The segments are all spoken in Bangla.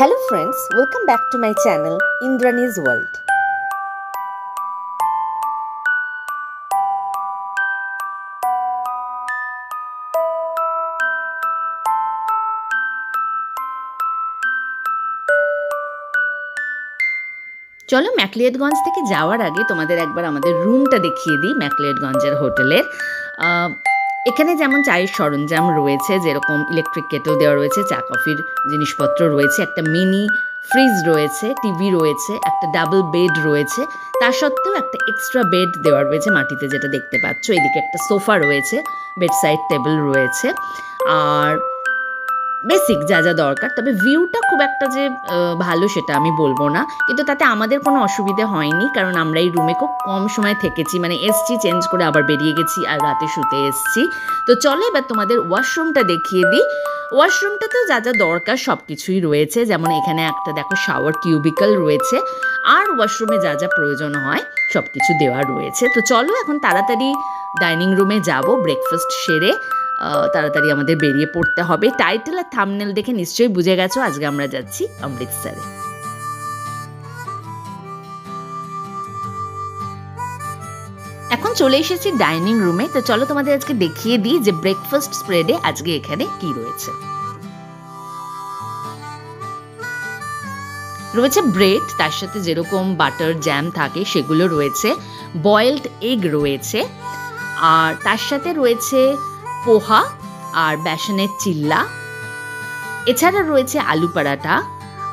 Hello friends, welcome back to my channel Indrani's World. চলো ম্যাকলিয়েডগঞ্জ থেকে যাওয়ার আগে তোমাদের একবার আমাদের রুমটা দেখিয়ে দিই ম্যাকলিয়েডগঞ্জের হোটেলের। এখানে যেমন চায়ের সরঞ্জাম রয়েছে, যেরকম ইলেকট্রিক কেটল দেওয়া রয়েছে, চা কফির জিনিসপত্র রয়েছে, একটা মিনি ফ্রিজ রয়েছে, টিভি রয়েছে, একটা ডাবল বেড রয়েছে। তা সত্ত্বেও একটা এক্সট্রা বেড দেওয়া রয়েছে মাটিতে, যেটা দেখতে পাচ্ছ। এদিকে একটা সোফা রয়েছে, বেডসাইড টেবিল রয়েছে, আর বেসিক যা যা দরকার। তবে ভিউটা খুব একটা যে ভালো সেটা আমি বলবো না, কিন্তু তাতে আমাদের কোনো অসুবিধে হয়নি, কারণ আমরা এই রুমে খুব কম সময় থেকেছি, মানে এসছি, চেঞ্জ করে আবার বেরিয়ে গেছি, আর রাতে শুতে এসছি। তো চলো এবার তোমাদের ওয়াশরুমটা দেখিয়ে দিই। ওয়াশরুমটাতেও যা যা দরকার সব কিছুই রয়েছে, যেমন এখানে একটা দেখো শাওয়ার কিউবিকল রয়েছে, আর ওয়াশরুমে যা যা প্রয়োজন হয় সব কিছু দেওয়া রয়েছে। তো চলো এখন তাড়াতাড়ি ডাইনিং রুমে যাব, ব্রেকফাস্ট সেরে তাড়াতাড়ি আমাদের বেরিয়ে পড়তে হবে। টাইটেল আর থাম্বনেল দেখে নিশ্চয়ই বুঝে গেছো আজকে আমরা যাচ্ছি অমৃতসরে। এখন চলে এসেছি ডাইনিং রুমে। তো চলো তোমাদের আজকে দেখিয়ে দিই যে ব্রেকফাস্ট স্প্রেডে আজকে এখানে কি রয়েছে। রয়েছে ব্রেড, তার সাথে যেরকম বাটার জ্যাম থাকে সেগুলো রয়েছে, বয়েলড এগ রয়েছে, আর তার সাথে রয়েছে পোহা আর বেসনের চিল্লা। এছাড়া রয়েছে আলু পরাঠা,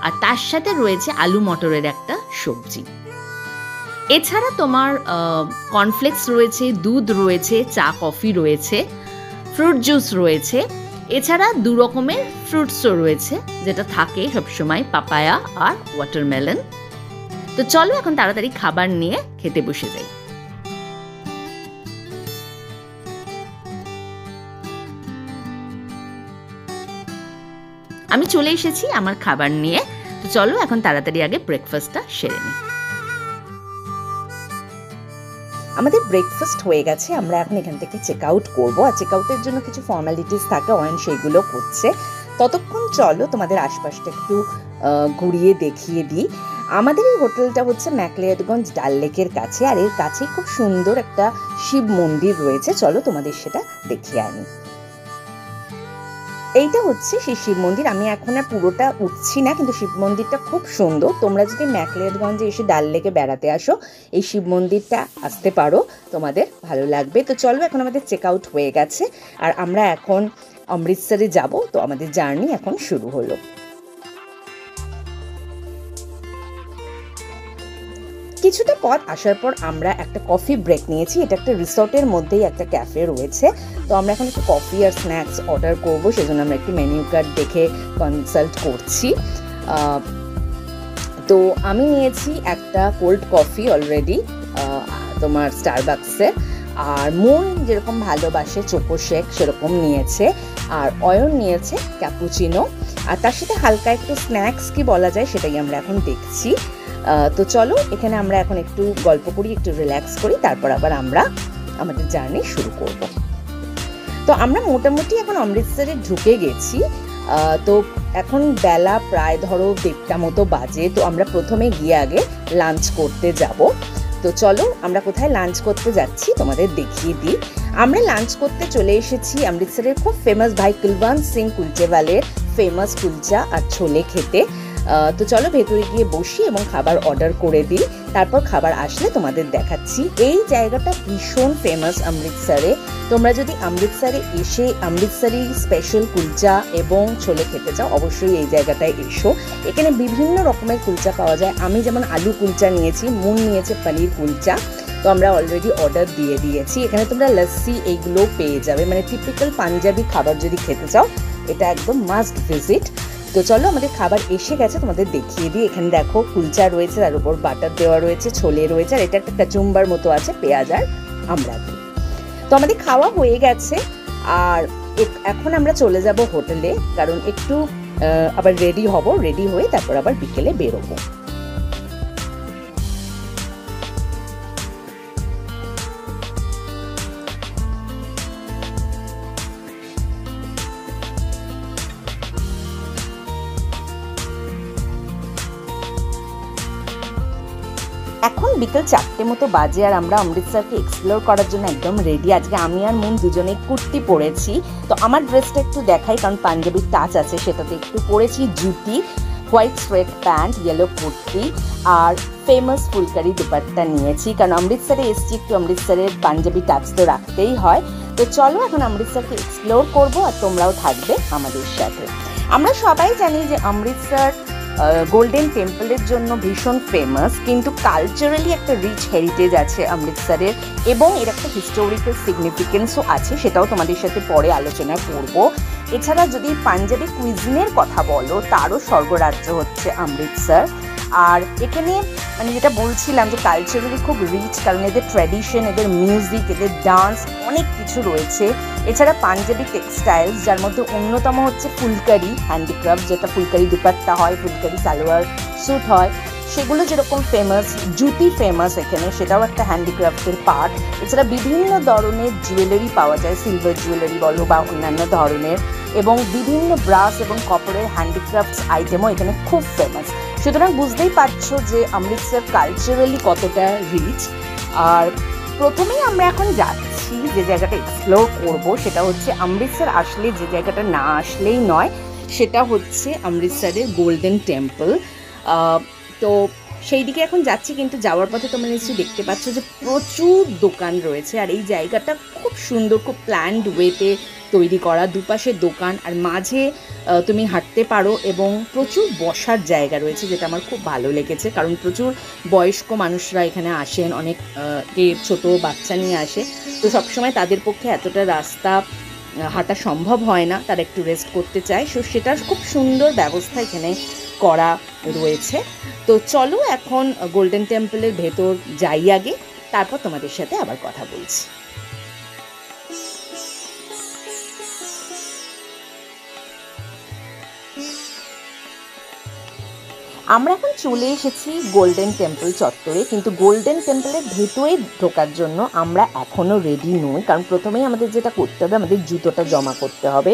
আর তার সাথে রয়েছে আলু মটরের একটা সবজি। এছাড়া তোমার কর্নফ্লেক্স রয়েছে, দুধ রয়েছে, চা কফি রয়েছে, ফ্রুট জুস রয়েছে। এছাড়া দু রকমের ফ্রুটসও রয়েছে, যেটা থাকে সবসময়, পাপায়া আর ওয়াটারমেলন। তো চলো এখন তাড়াতাড়ি খাবার নিয়ে খেতে বসে যাই। আমি চলে এসেছি আমার খাবার নিয়ে। তো চলো এখন তাড়াতাড়ি আগে ব্রেকফাস্টটা সেরে নিই। আমাদের ব্রেকফাস্ট হয়ে গেছে, আমরা এখন এখান থেকে চেক আউট করবো, আর চেক আউটের জন্য কিছু ফর্মালিটিস থাকে, অয়ন সেইগুলো করছে। ততক্ষণ চলো তোমাদের আশপাশটা একটু ঘুরিয়ে দেখিয়ে দিই। আমাদের এই হোটেলটা হচ্ছে ম্যাকলিয়েডগঞ্জ ডাল লেকের কাছে, আর এর কাছেই খুব সুন্দর একটা শিব মন্দির রয়েছে। চলো তোমাদের সেটা দেখিয়ে আনি। এইটা হচ্ছে সেই শিব মন্দির। আমি এখন আর পুরোটা উঠছি না, কিন্তু শিব মন্দিরটা খুব সুন্দর। তোমরা যদি ম্যাকলিয়েডগঞ্জে এসে ডাল লেকে বেড়াতে আসো, এই শিব মন্দিরটা আসতে পারো, তোমাদের ভালো লাগবে। তো চলো এখন আমাদের চেক আউট হয়ে গেছে, আর আমরা এখন অমৃতসরে যাব। তো আমাদের জার্নি এখন শুরু হলো। কিছুটা পথ আসার পর আমরা একটা কফি ব্রেক নিয়েছি। এটা একটা রিসর্টের মধ্যেই একটা ক্যাফে রয়েছে। তো আমরা এখন একটু কফি আর স্ন্যাক্স অর্ডার করবো, সেজন্য আমরা একটি মেনু কার্ড দেখে কনসাল্ট করছি। তো আমি নিয়েছি একটা কোল্ড কফি অলরেডি, তোমার স্টারবাকসের, আর মন যেরকম ভালোবাসে চোকো শেক সেরকম নিয়েছে, আর অয়ন নিয়েছে ক্যাপুচিনো, আর তার সাথে হালকা একটু স্ন্যাক্স কি বলা যায় সেটাই আমরা এখন দেখছি। তো চলো এখানে আমরা এখন একটু গল্প করি, একটু রিল্যাক্স করি, তারপর আবার আমরা আমাদের জার্নি শুরু করব। তো আমরা মোটামুটি এখন অমৃতসরে ঢুকে গেছি। তো এখন বেলা প্রায় ধরো 1:30 মতো বাজে। তো আমরা প্রথমে গিয়ে আগে লাঞ্চ করতে যাব। তো চলো আমরা কোথায় লাঞ্চ করতে যাচ্ছি তোমাদের দেখিয়ে দিই। আমরা লাঞ্চ করতে চলে এসেছি অমৃতসরের খুব ফেমাস ভাই কুলবন্ত সিং কুলচেওয়ালের ফেমাস কুলচা আর ছোলে খেতে। তো চলো ভেতরে গিয়ে বসি এবং খাবার অর্ডার করে দিই, তারপর খাবার আসলে তোমাদের দেখাচ্ছি। এই জায়গাটা ভীষণ ফেমাস অমৃতসরে। তোমরা যদি অমৃতসরে এসে অমৃতসরি স্পেশাল কুলচা এবং ছোলে খেতে চাও, অবশ্যই এই জায়গাটায় এসো। এখানে বিভিন্ন রকমের কুলচা পাওয়া যায়। আমি যেমন আলু কুলচা নিয়েছি, মুন নিয়েছে পনির কুলচা। তো আমরা অলরেডি অর্ডার দিয়ে দিয়েছি। এখানে তোমরা লস্যি এইগুলো পেয়ে যাবে, মানে টিপিক্যাল পাঞ্জাবি খাবার যদি খেতে চাও এটা একদম মাস্ট ভিজিট। তো চলো আমাদের খাবার এসে গেছে, তোমাদের দেখিয়ে দিই। এখানে দেখো কুলচা রয়েছে, তার উপর বাটার দেওয়া রয়েছে, ছোলে রয়েছে, আর এটা একটা কাচুম্বার মতো আছে, পেঁয়াজ আর আমড়াতে। তো আমাদের খাওয়া হয়ে গেছে, আর এখন আমরা চলে যাব হোটেলে, কারণ একটু আবার রেডি হব, রেডি হয়ে তারপর আবার বিকেলে বেরোবো। এখন বিকেল 4টে মতো বাজে আর আমরা অমৃতসরকে এক্সপ্লোর করার জন্য একদম রেডি। আজকে আমি আর মুন দুজনে কুর্তি পরেছি। তো আমার ড্রেসটা একটু দেখাই, কারণ পাঞ্জাবির টাচ আছে সেটাতে। একটু পরেছি jutti, white straight pant, yellow kurti আর ফেমাস ফুলকারি দুপাট্টা নিয়েছি, কারণ অমৃতসরে এসছি, একটু অমৃতসরের পাঞ্জাবি টাচ তো রাখতেই হয়। তো চলো এখন অমৃতসরকে এক্সপ্লোর করবো আর তোমরাও থাকবে আমাদের সাথে। আমরা সবাই জানি যে অমৃতসর গোল্ডেন টেম্পলের জন্য ভীষণ ফেমাস, কিন্তু কালচারালি একটা রিচ হেরিটেজ আছে অমৃতসরের, এবং এর একটা হিস্টোরিক্যাল সিগনিফিকেন্সও আছে, সেটাও তোমাদের সাথে পরে আলোচনা করব। এছাড়া যদি পাঞ্জাবি কুইজিনের কথা বলো, তারও স্বর্গরাজ্য হচ্ছে অমৃতসর। আর এখানে মানে যেটা বলছিলাম যে কালচারালি খুব রিচ, কারণ এদের ট্র্যাডিশন, এদের মিউজিক, এদের ডান্স অনেক কিছু রয়েছে। এছাড়া পাঞ্জাবি টেক্সটাইলস, যার মধ্যে অন্যতম হচ্ছে ফুলকারি হ্যান্ডিক্রাফট, যেটা ফুলকারি দুপাট্টা হয়, ফুলকারি সালোয়ার স্যুট হয়, সেগুলো যেরকম ফেমাস। জুতি ফেমাস এখানে, সেটাও একটা হ্যান্ডিক্রাফটের পার্ট। এছাড়া বিভিন্ন ধরনের জুয়েলারি পাওয়া যায়, সিলভার জুয়েলারি বলো বা অন্যান্য ধরনের, এবং বিভিন্ন ব্রাস এবং কপারের হ্যান্ডিক্রাফটস আইটেমও এখানে খুব ফেমাস। সুতরাং বুঝতেই পারছো যে অমৃতসর কালচারালি কতটা রিচ। আর প্রথমেই আমরা এখন যাচ্ছি যে জায়গাটা এক্সপ্লোর করব, সেটা হচ্ছে অমৃতসর আসলে যে জায়গাটা না আসলেই নয়, সেটা হচ্ছে অমৃতসরের গোল্ডেন টেম্পল। তো সেই দিকে এখন যাচ্ছি, কিন্তু যাওয়ার পথে তোমরা নিশ্চয়ই দেখতে পাচ্ছ যে প্রচুর দোকান রয়েছে। আর এই জায়গাটা খুব সুন্দর, খুব প্ল্যান্ড ওয়েতে তৈরি করা, দুপাশে দোকান আর মাঝে তুমি হাঁটতে পারো, এবং প্রচুর বসার জায়গা রয়েছে, যেটা আমার খুব ভালো লেগেছে, কারণ প্রচুর বয়স্ক মানুষরা এখানে আসেন, অনেক ছোট বাচ্চা নিয়ে আসে। তো সবসময় তাদের পক্ষে এতটা রাস্তা হাঁটা সম্ভব হয় না, তারা একটু রেস্ট করতে চায়। সো সেটার খুব সুন্দর ব্যবস্থা এখানে করা রয়েছে। তো চলো এখন গোল্ডেন টেম্পলের ভেতর যাই আগে, তারপর তোমাদের সাথে আবার কথা বলছি। আমরা এখন চলে এসেছি গোল্ডেন টেম্পল চত্বরে, কিন্তু গোল্ডেন টেম্পলের ভেতরে ঢোকার জন্য আমরা এখনও রেডি নই, কারণ প্রথমেই আমাদের যেটা করতে হবে, আমাদের জুতোটা জমা করতে হবে।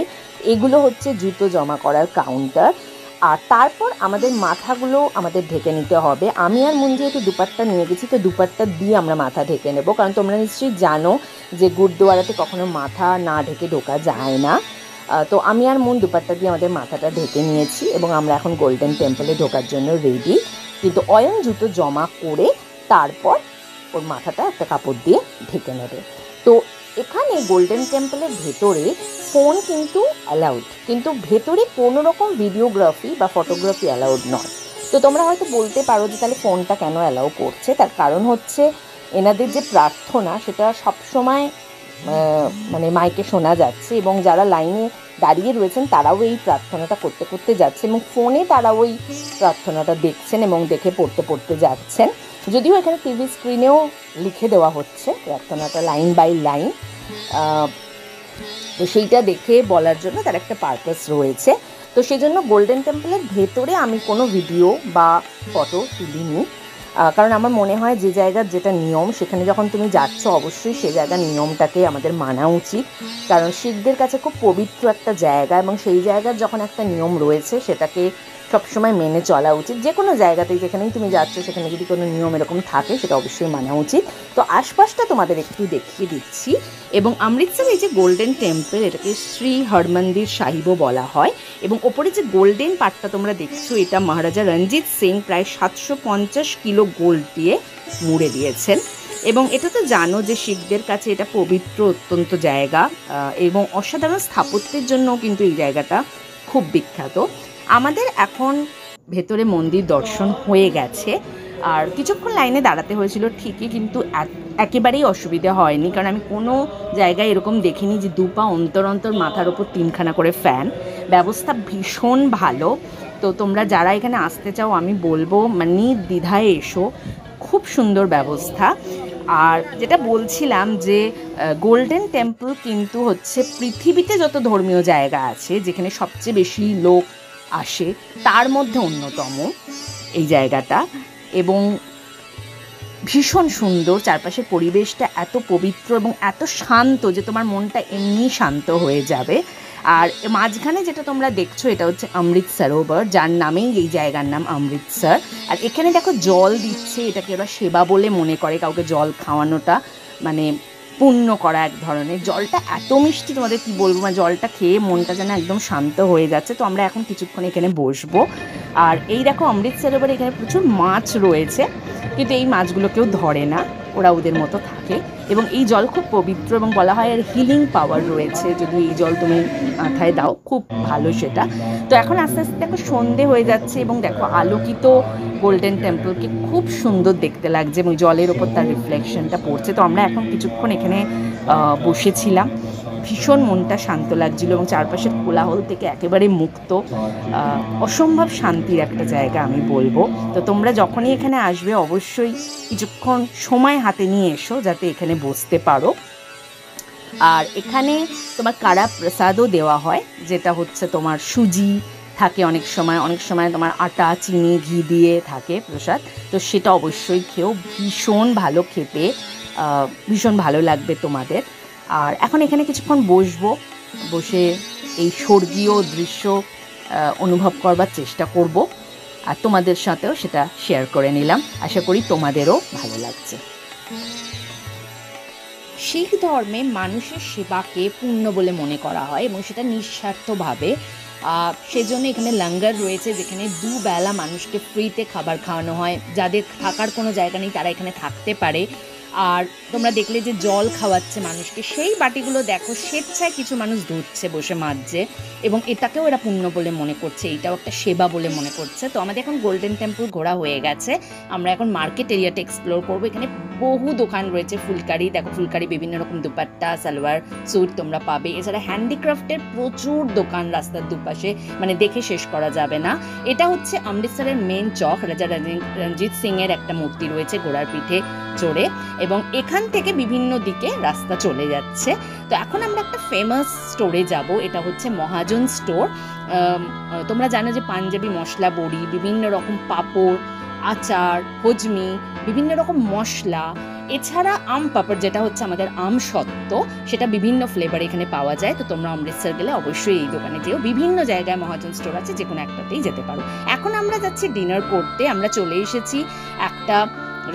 এগুলো হচ্ছে জুতো জমা করার কাউন্টার। আর তারপর আমাদের মাথাগুলো আমাদের ঢেকে নিতে হবে। আমি আর মুন যেহেতু দুপাট্টা নিয়ে গেছি, তো দুপাট্টা দিয়ে আমরা মাথা ঢেকে নেব, কারণ তোমরা নিশ্চয়ই জানো যে গুরুদুয়ারাতে কখনো মাথা না ঢেকে ঢোকা যায় না। তো আমি আর মুন দুপাট্টা দিয়ে আমাদের মাথাটা ঢেকে নিয়েছি, এবং আমরা এখন গোল্ডেন টেম্পলে ঢোকার জন্য রেডি। কিন্তু অয়ন জুতো জমা করে তারপর ওর মাথাটা একটা কাপড় দিয়ে ঢেকে নেবে। তো এখানে গোল্ডেন টেম্পলের ভেতরে ফোন কিন্তু অ্যালাউড, কিন্তু ভেতরে কোনো রকম ভিডিওগ্রাফি বা ফটোগ্রাফি অ্যালাউড নয়। তো তোমরা হয়তো বলতে পারো যে তাহলে ফোনটা কেন অ্যালাউ করছে। তার কারণ হচ্ছে এনাদের যে প্রার্থনা, সেটা সবসময় মানে মাইকে শোনা যাচ্ছে, এবং যারা লাইনে দাঁড়িয়ে রয়েছেন তারাও এই প্রার্থনাটা করতে করতে যাচ্ছে, এবং ফোনে তারা ওই প্রার্থনাটা দেখছেন এবং দেখে পড়তে পড়তে যাচ্ছেন। যদিও এখানে টিভি স্ক্রিনেও লিখে দেওয়া হচ্ছে প্রার্থনাটা লাইন বাই লাইন, তো সেইটা দেখে বলার জন্য তার একটা পারপাস রয়েছে। তো সেই জন্য গোল্ডেন টেম্পলের ভেতরে আমি কোনো ভিডিও বা ফটো তুলিনি, কারণ আমার মনে হয় যে জায়গার যেটা নিয়ম, সেখানে যখন তুমি যাচ্ছ অবশ্যই সে জায়গার নিয়মটাকে আমাদের মানা উচিত, কারণ শিখদের কাছে খুব পবিত্র একটা জায়গা, এবং সেই জায়গার যখন একটা নিয়ম রয়েছে সেটাকে সবসময় মেনে চলা উচিত। যে কোনো জায়গাতেই যেখানেই তুমি যাচ্ছ, সেখানে যদি কোনো নিয়ম এরকম থাকে সেটা অবশ্যই মানা উচিত। তো আশপাশটা তোমাদের একটু দেখিয়ে দিচ্ছি। এবং অমৃতসর এই যে গোল্ডেন টেম্পল, এটাকে শ্রী হরমন্দির সাহিবও বলা হয়, এবং ওপরে যে গোল্ডেন পার্টটা তোমরা দেখছো, এটা মহারাজা রঞ্জিত সিং প্রায় 750 কিলো গোল্ড দিয়ে মুড়ে দিয়েছেন। এবং এটা তো জানো যে শিখদের কাছে এটা পবিত্র অত্যন্ত জায়গা, এবং অসাধারণ স্থাপত্যের জন্য কিন্তু এই জায়গাটা খুব বিখ্যাত। আমাদের এখন ভেতরে মন্দির দর্শন হয়ে গেছে, আর কিছুক্ষণ লাইনে দাঁড়াতে হয়েছিল ঠিকই, কিন্তু একেবারেই অসুবিধা হয়নি, কারণ আমি কোনো জায়গায় এরকম দেখিনি যে দুপা অন্তর অন্তর মাথার ওপর 3খানা করে ফ্যান। ব্যবস্থা ভীষণ ভালো। তো তোমরা যারা এখানে আসতে চাও, আমি বলবো মানে দ্বিধায় এসো, খুব সুন্দর ব্যবস্থা। আর যেটা বলছিলাম যে গোল্ডেন টেম্পল কিন্তু হচ্ছে পৃথিবীতে যত ধর্মীয় জায়গা আছে যেখানে সবচেয়ে বেশি লোক আসে, তার মধ্যে অন্যতম এই জায়গাটা, এবং ভীষণ সুন্দর, চারপাশের পরিবেশটা এত পবিত্র এবং এত শান্ত যে তোমার মনটা এমনি শান্ত হয়ে যাবে। আর মাঝখানে যেটা তোমরা দেখছো এটা হচ্ছে অমৃত সরোবর, যার নামেই এই জায়গার নাম অমৃতসর। আর এখানে দেখো জল দিচ্ছে, এটাকে ওরা সেবা বলে মনে করে, কাউকে জল খাওয়ানোটা মানে পুণ্য করা এক ধরনের। জলটা এত মিষ্টি তোমাদের কি বলবো, মানে জলটা খেয়ে মনটা যেন একদম শান্ত হয়ে যাচ্ছে। তো আমরা এখন কিছুক্ষণ এখানে বসবো। আর এই দেখো অমৃত সরোবরে এখানে প্রচুর মাছ রয়েছে, কিন্তু এই মাছগুলো কেউ ধরে না, ওরা ওদের মতো থাকে। এবং এই জল খুব পবিত্র এবং বলা হয় এর হিলিং পাওয়ার রয়েছে, যদি এই জল তুমি মাথায় দাও খুব ভালো সেটা। তো এখন আস্তে আস্তে দেখো সন্ধে হয়ে যাচ্ছে এবং দেখো আলোকিত গোল্ডেন টেম্পলকে খুব সুন্দর দেখতে লাগছে এবং জলের ওপর তার রিফ্লেকশনটা পড়ছে। তো আমরা এখন কিছুক্ষণ এখানে বসেছিলাম, ভীষণ মনটা শান্ত লাগছিল এবং চারপাশের কোলাহল থেকে একেবারে মুক্ত, অসম্ভব শান্তির একটা জায়গা আমি বলবো। তো তোমরা যখনই এখানে আসবে অবশ্যই কিছুক্ষণ সময় হাতে নিয়ে এসো যাতে এখানে বসতে পারো। আর এখানে তোমার কারা প্রসাদও দেওয়া হয়, যেটা হচ্ছে তোমার সুজি থাকে, অনেক সময় তোমার আটা, চিনি, ঘি দিয়ে থাকে প্রসাদ। তো সেটা অবশ্যই খেও, ভীষণ ভালো খেতে, ভীষণ ভালো লাগবে তোমাদের। আর এখন এখানে কিছুক্ষণ বসে এই স্বর্গীয় দৃশ্য অনুভব করবার চেষ্টা করব, আর তোমাদের সাথেও সেটা শেয়ার করে নিলাম। আশা করি তোমাদেরও ভালো লাগছে। শিখ ধর্মে মানুষের সেবাকে পুণ্য বলে মনে করা হয় এবং সেটা নিঃস্বার্থভাবে। সেজন্য এখানে লঙ্গর রয়েছে, যেখানে দুবেলা মানুষকে ফ্রিতে খাবার খাওয়ানো হয়। যাদের থাকার কোনো জায়গা নেই তারা এখানে থাকতে পারে। আর তোমরা দেখলে যে জল খাওয়াচ্ছে মানুষকে, সেই বাটিগুলো দেখো স্বেচ্ছায় কিছু মানুষ ধুচ্ছে, বসে মাজছে, এবং এটাকেও এরা পুণ্য বলে মনে করছে, এটাও একটা সেবা বলে মনে করছে। তো আমাদের এখন গোল্ডেন টেম্পল ঘোরা হয়ে গেছে, আমরা এখন মার্কেট এরিয়াটা এক্সপ্লোর করবো। এখানে বহু দোকান রয়েছে, ফুলকারি দেখো, ফুলকারি বিভিন্ন রকম দুপাট্টা, সালোয়ার স্যুট তোমরা পাবে। এছাড়া হ্যান্ডিক্রাফটের প্রচুর দোকান রাস্তার দুপাশে, মানে দেখে শেষ করা যাবে না। এটা হচ্ছে অমৃতসরের মেন চক, রাজা রঞ্জিত সিং এর একটা মূর্তি রয়েছে ঘোড়ার পিঠে চড়ে, এবং এখান থেকে বিভিন্ন দিকে রাস্তা চলে যাচ্ছে। তো এখন আমরা একটা ফেমাস স্টোরে যাব, এটা হচ্ছে মহাজন স্টোর। তোমরা জানো যে পাঞ্জাবি মশলা বড়ি, বিভিন্ন রকম পাঁপড়, আচার, হজমি, বিভিন্ন রকম মশলা, এছাড়া আম পাপড় যেটা হচ্ছে আমাদের আম সত্ত্ব, সেটা বিভিন্ন ফ্লেভার এখানে পাওয়া যায়। তো তোমরা অমৃতসর গেলে অবশ্যই এই দোকানে যেও, বিভিন্ন জায়গায় মহাজন স্টোর আছে, যে কোনো একটাতেই যেতে পারো। এখন আমরা যাচ্ছি ডিনার করতে, আমরা চলে এসেছি একটা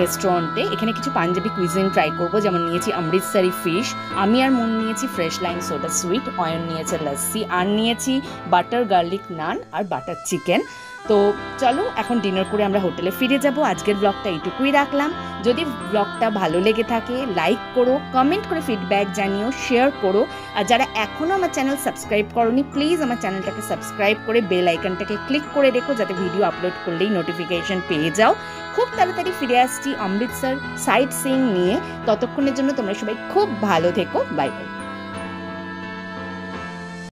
রেস্টুরেন্টে। এখানে কিছু পাঞ্জাবি কুইজিন ট্রাই করবো, যেমন নিয়েছি অমৃতসরি ফিশ, আমি আর মন নিয়েছি fresh lime soda sweet, Ayan নিয়েছে লস্যি, আর নিয়েছি বাটার গার্লিক নান আর বাটার চিকেন। তো চলো এখন ডিনার করে আমরা হোটেলে ফিরে যাব। আজকের ব্লগটা এইটুকুই রাখলাম। যদি ব্লগটা ভালো লেগে থাকে লাইক করো, কমেন্ট করে ফিডব্যাক জানিও, শেয়ার করো। আর যারা এখনও আমার চ্যানেল সাবস্ক্রাইব করোনি, প্লিজ আমার চ্যানেলটাকে সাবস্ক্রাইব করে বেল আইকনটাকে ক্লিক করে রেখো, যাতে ভিডিও আপলোড করলেই নোটিফিকেশন পেয়ে যাও। খুব তাড়াতাড়ি ফিরে আসছি অমৃতসর সাইট সিইং নিয়ে। ততক্ষণের জন্য তোমরা সবাই খুব ভালো থেকো। Bye bye.